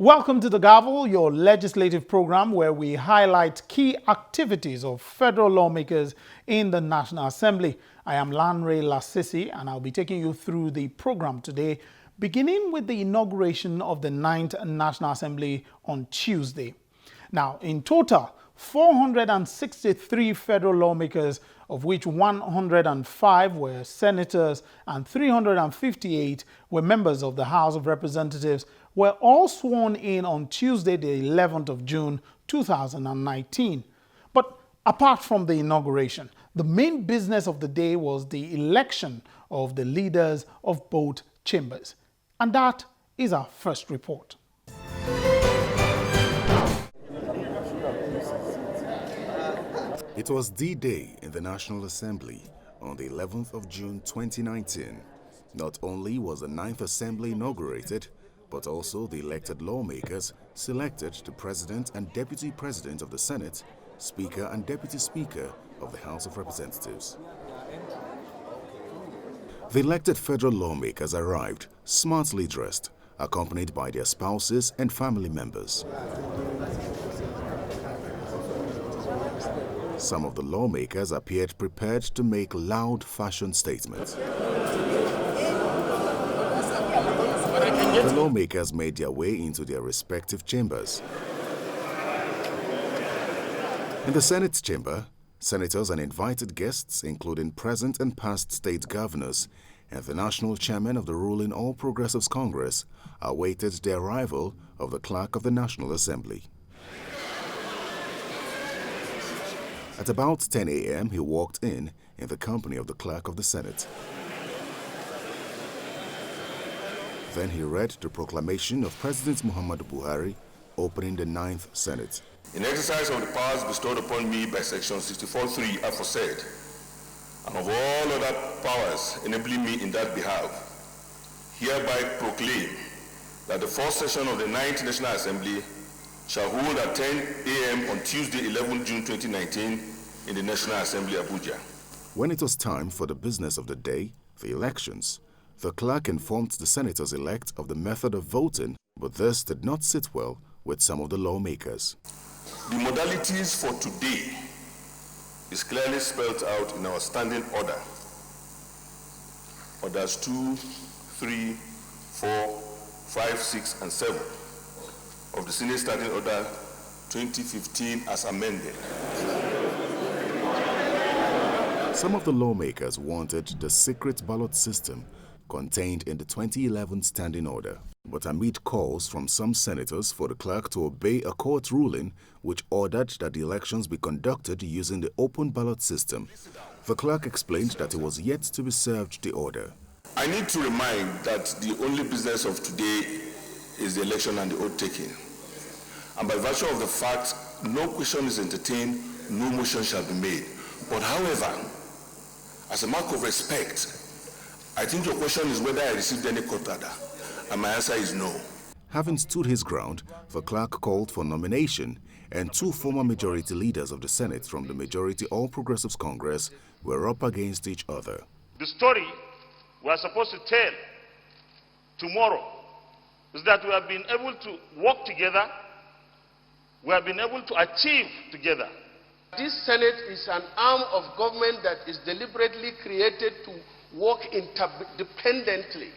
Welcome to the Gavel, your legislative program where we highlight key activities of federal lawmakers in the National Assembly. I am Lanre Lasisi and I'll be taking you through the program today, beginning with the inauguration of the 9th National Assembly on Tuesday. Now, in total, 463 federal lawmakers, of which 105 were senators and 358 were members of the House of Representatives, were all sworn in on Tuesday, the 11th of June, 2019. But apart from the inauguration, the main business of the day was the election of the leaders of both chambers. And that is our first report. It was D-Day in the National Assembly on the 11th of June 2019. Not only was the 9th Assembly inaugurated, but also the elected lawmakers selected the President and Deputy President of the Senate, Speaker and Deputy Speaker of the House of Representatives. The elected federal lawmakers arrived smartly dressed, accompanied by their spouses and family members. Some of the lawmakers appeared prepared to make loud fashion statements. The lawmakers made their way into their respective chambers. In the Senate chamber, senators and invited guests, including present and past state governors, and the national chairman of the ruling All Progressives Congress, awaited the arrival of the clerk of the National Assembly. At about 10 a.m., he walked in the company of the clerk of the Senate. Then he read the proclamation of President Muhammadu Buhari opening the 9th Senate. In exercise of the powers bestowed upon me by Section 64(3) aforesaid, and of all other powers enabling me in that behalf, hereby proclaim that the first session of the 9th National Assembly shall hold at 10 a.m. on Tuesday, 11 June 2019 in the National Assembly, Abuja. When it was time for the business of the day, the elections, the clerk informed the senators-elect of the method of voting, but this did not sit well with some of the lawmakers. The modalities for today is clearly spelled out in our standing order. Orders 2, 3, 4, 5, 6, and 7 of the Senate Standing Order 2015 as amended. Some of the lawmakers wanted the secret ballot system contained in the 2011 Standing Order. But amid calls from some senators for the clerk to obey a court ruling which ordered that the elections be conducted using the open ballot system, the clerk explained that he was yet to be served the order. I need to remind that the only business of today is the election and the oath taking. And by virtue of the fact, no question is entertained, no motion shall be made. But however, as a mark of respect, I think your question is whether I received any court order, and my answer is no. Having stood his ground, the clerk called for nomination, and two former majority leaders of the Senate from the majority All Progressives Congress were up against each other. The story we are supposed to tell tomorrow is that we have been able to work together, we have been able to achieve together. This Senate is an arm of government that is deliberately created to work interdependently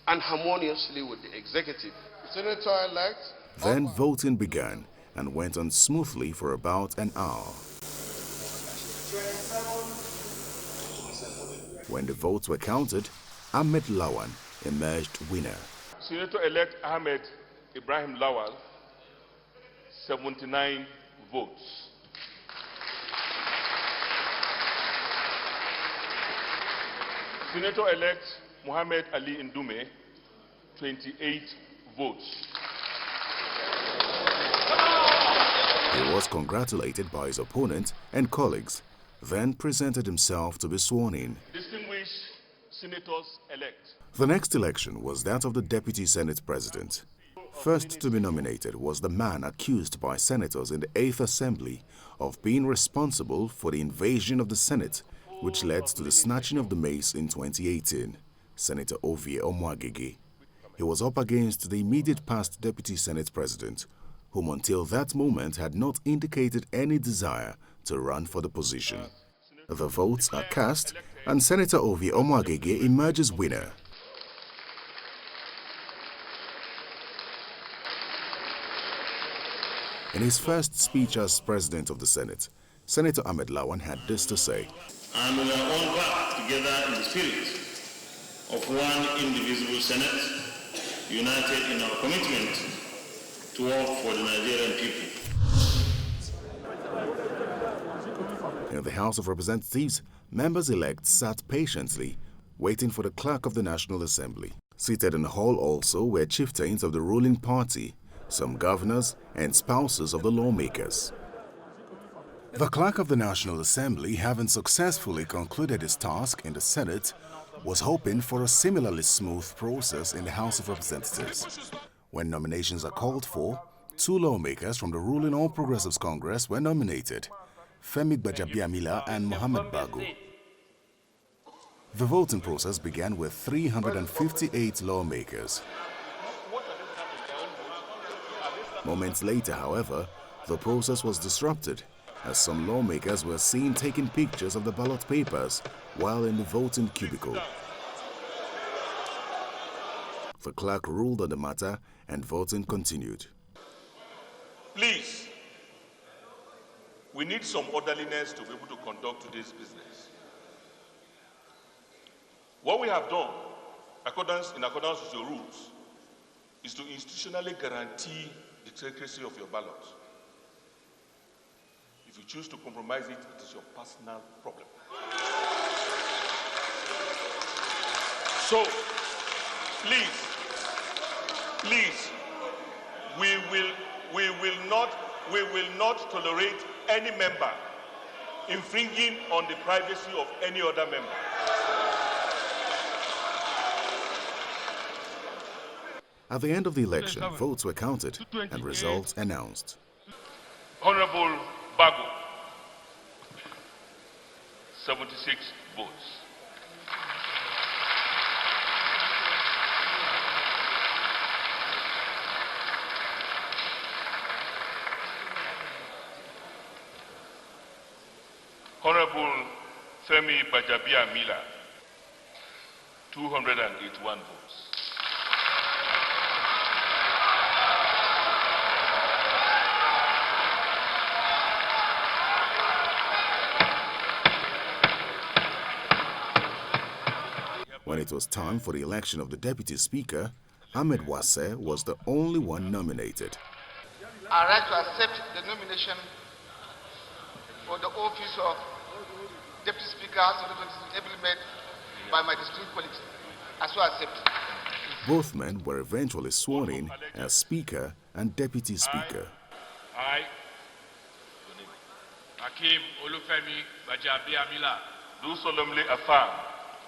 and harmoniously with the executive. Senator-elect. Then voting began and went on smoothly for about an hour. When the votes were counted, Ahmed Lawan emerged winner. Senator-elect Ahmed Ibrahim Lawal, 79 votes. Senator-elect Mohammed Ali Ndume, 28 votes. He was congratulated by his opponent and colleagues, then presented himself to be sworn in. Distinguished senators-elect. The next election was that of the Deputy Senate President. First to be nominated was the man accused by senators in the 8th Assembly of being responsible for the invasion of the Senate, which led to the snatching of the mace in 2018, Senator Ovie Omoagege. he was up against the immediate past Deputy Senate President, whom until that moment had not indicated any desire to run for the position. The votes are cast and Senator Ovi Omoagege emerges winner. In his first speech as President of the Senate, Senator Ahmed Lawan had this to say. And we are all back together in the spirit of one indivisible Senate, united in our commitment to work for the Nigerian people. In the House of Representatives, members-elect sat patiently, waiting for the Clerk of the National Assembly. Seated in the hall also were chieftains of the ruling party, some governors and spouses of the lawmakers. The Clerk of the National Assembly, having successfully concluded his task in the Senate, was hoping for a similarly smooth process in the House of Representatives. When nominations are called for, two lawmakers from the ruling All Progressives Congress were nominated, Femi Gbajabiamila and Mohammed Bago. The voting process began with 358 lawmakers. Moments later, however, the process was disrupted as some lawmakers were seen taking pictures of the ballot papers while in the voting cubicle. The clerk ruled on the matter and voting continued. Please, we need some orderliness to be able to conduct today's business. What we have done, in accordance with your rules, is to institutionally guarantee the secrecy of your ballot. If you choose to compromise it, it is your personal problem. So, please, we will not tolerate any member infringing on the privacy of any other member. At the end of the election, votes were counted and results announced. Honorable Bago, 76 votes. Honorable Femi Gbajabiamila, 281 votes. When it was time for the election of the Deputy Speaker, Ahmed Wase was the only one nominated. I like to accept the nomination for the office of Deputy Speaker implemented by my distinguished colleagues. I so accept. Both men were eventually sworn in as Speaker and Deputy Speaker. I, Hakeem Olufemi Gbajabiamila, Do solemnly affirm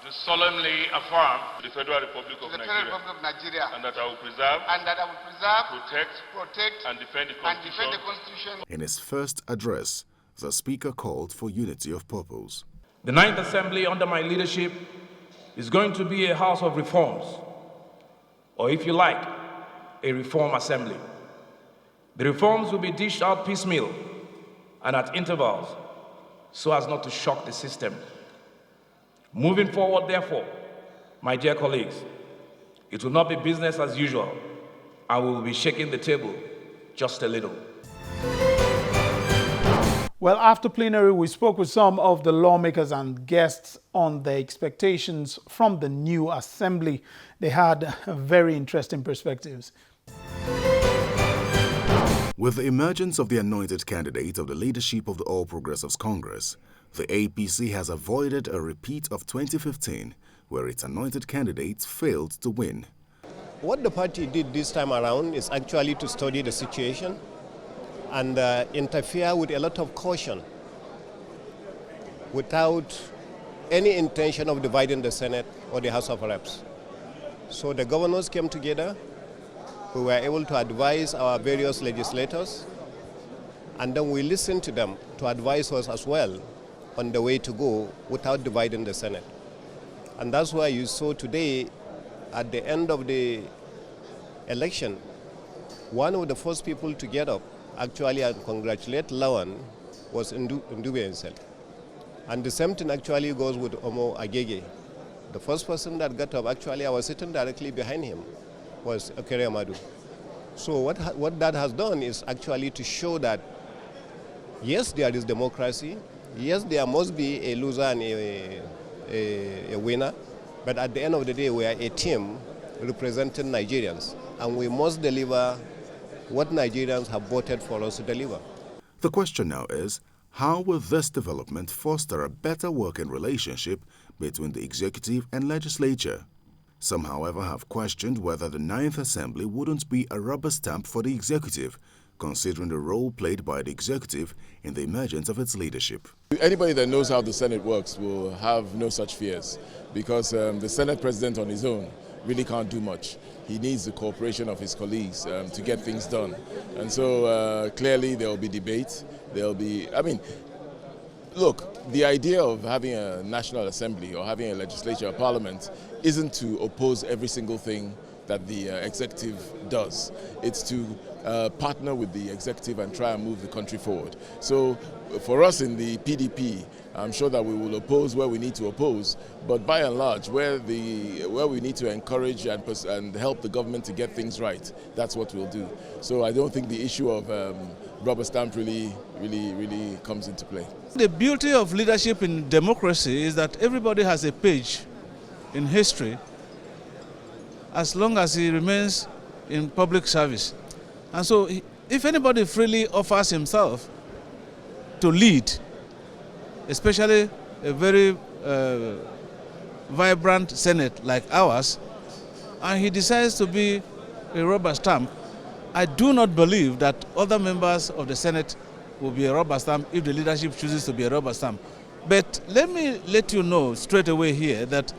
do solemnly affirm to the Federal Republic of Nigeria, and that I will preserve, protect, and defend the Constitution. In his first address, the Speaker called for unity of purpose. The Ninth Assembly under my leadership is going to be a house of reforms, or if you like, a reform assembly. The reforms will be dished out piecemeal and at intervals so as not to shock the system. Moving forward, therefore, my dear colleagues, it will not be business as usual, and we will be shaking the table just a little. Well, after plenary, we spoke with some of the lawmakers and guests on their expectations from the new assembly. They had very interesting perspectives. With the emergence of the anointed candidate of the leadership of the All Progressives Congress, the APC has avoided a repeat of 2015, where its anointed candidate failed to win. What the party did this time around is actually to study the situation and interfere with a lot of caution without any intention of dividing the Senate or the House of Reps. So the governors came together, we were able to advise our various legislators, and then we listened to them to advise us as well on the way to go without dividing the Senate. And that's why you saw today, at the end of the election, one of the first people to get up actually and congratulate Lawan was Ndube himself. And the same thing actually goes with Omo Agege. The first person that got up, actually I was sitting directly behind him, was Okere Amadu. So what that has done is actually to show that yes, there is democracy, yes, there must be a loser and a winner, but at the end of the day, we are a team representing Nigerians, and we must deliver what Nigerians have voted for us to deliver. The question now is, how will this development foster a better working relationship between the executive and legislature? Some, however, have questioned whether the 9th Assembly wouldn't be a rubber stamp for the executive, considering the role played by the executive in the emergence of its leadership. Anybody that knows how the Senate works will have no such fears, because the Senate president on his own really can't do much. He needs the cooperation of his colleagues to get things done. And so clearly there will be debate. Look, the idea of having a National Assembly or having a legislature, a parliament, isn't to oppose every single thing that the executive does. It's to partner with the executive and try and move the country forward. So for us in the PDP, I'm sure that we will oppose where we need to oppose, but by and large, where we need to encourage and help the government to get things right, that's what we'll do. So I don't think the issue of rubber stamp really comes into play. The beauty of leadership in democracy is that everybody has a page in history as long as he remains in public service. And so if anybody freely offers himself to lead, especially a very vibrant Senate like ours, and he decides to be a rubber stamp, I do not believe that other members of the Senate will be a rubber stamp if the leadership chooses to be a rubber stamp. But let me let you know straight away here that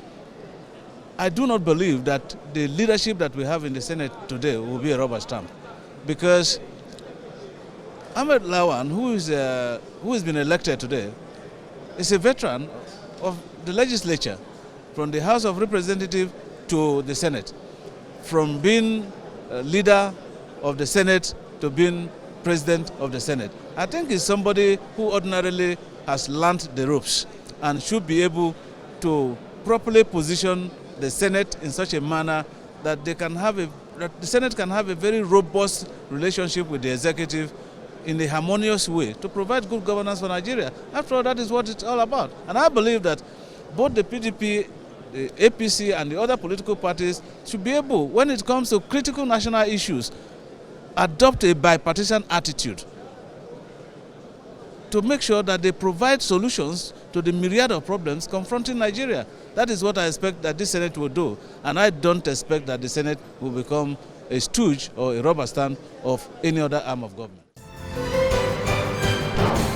I do not believe that the leadership that we have in the Senate today will be a rubber stamp, because Ahmed Lawan, who has been elected today, is a veteran of the legislature, from the House of Representatives to the Senate, from being a leader of the Senate to being president of the Senate. I think he's somebody who ordinarily has learned the ropes and should be able to properly position the Senate in such a manner that the Senate can have a very robust relationship with the executive in a harmonious way to provide good governance for Nigeria. After all, that is what it's all about. And I believe that both the PDP, the APC, and the other political parties should be able, when it comes to critical national issues, adopt a bipartisan attitude to make sure that they provide solutions to the myriad of problems confronting Nigeria. That is what I expect that this Senate will do. And I don't expect that the Senate will become a stooge or a rubber stamp of any other arm of government.